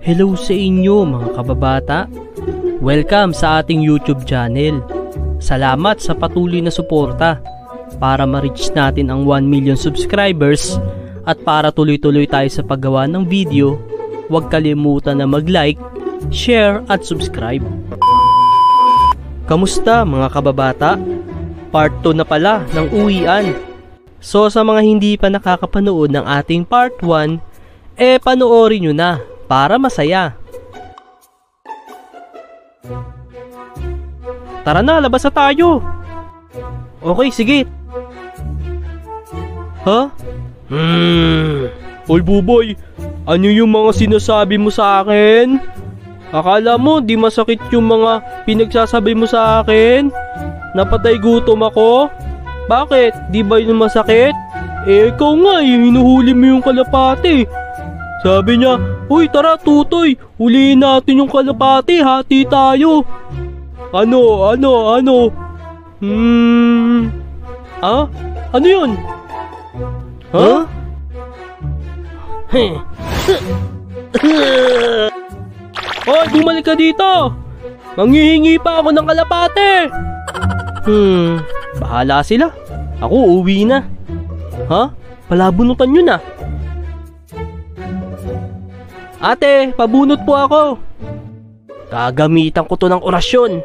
Hello sa inyo mga kababata. Welcome sa ating YouTube channel. Salamat sa patuloy na suporta para ma-reach natin ang 1 million subscribers at para tuloy-tuloy tayo sa paggawa ng video. Huwag kalimutan na mag-like, share at subscribe. Kamusta mga kababata? Part 2 na pala ng uwian. So sa mga hindi pa nakakapanood ng ating part 1, panoorin nyo na para masaya. Tara na, labas na tayo. Okay, sige. Ha? Oy Buboy, ano yung mga sinasabi mo sa akin? Akala mo di masakit yung mga pinagsasabi mo sa akin? Napatay gutom ako? Bakit? Di ba yun masakit? Ikaw nga, hinuhuli mo yung kalapati. Sabi niya, uy tara Tutoy, huliin natin yung kalapati, hati tayo. Ano? Ano yun? Ha? Hoy, bumalik ka dito! Manghihingi pa ako ng kalapate! Bahala sila. Ako uwi na. Ha? Palabunutan nyo na. Ate, pabunot po ako. Gagamitan ko to ng orasyon.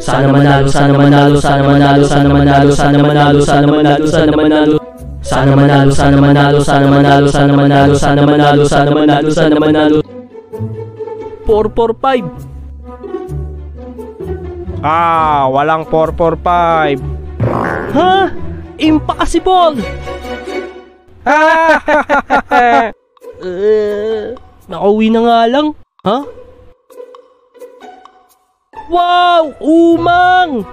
Sana manalo, sana manalo, sana manalo, sana manalo, sana manalo, sana manalo, sana manalo. Sana manalo, sana manalo, sana manalo, sana manalo, sana manalo, sana manalo, sana manalo. 445. Walang 445. Ha? Impossible! Nakauwi na nga lang. Ha? Wow! Umang!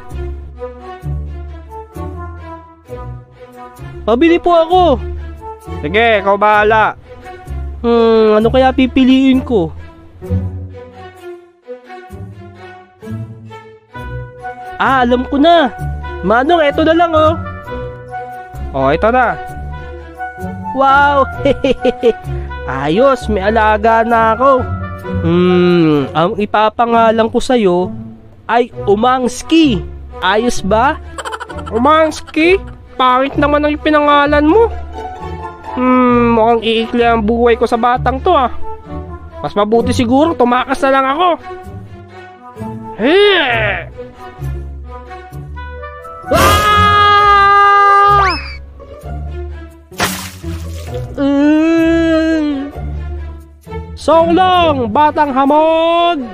Pabili po ako. Sige, ikaw bahala. Ano kaya pipiliin ko? Alam ko na. Manong, eto na lang oh. Ito na. Wow! Ayos, may alaga na ako. Ang ipapangalan ko sa'yo ay Umangski. Ayos ba? Umangski? Pangit naman ang pinangalan mo. Mukhang iikli ang buhay ko sa batang to ah. Mas mabuti siguro tumakas na lang ako. Song lang, batang hamog!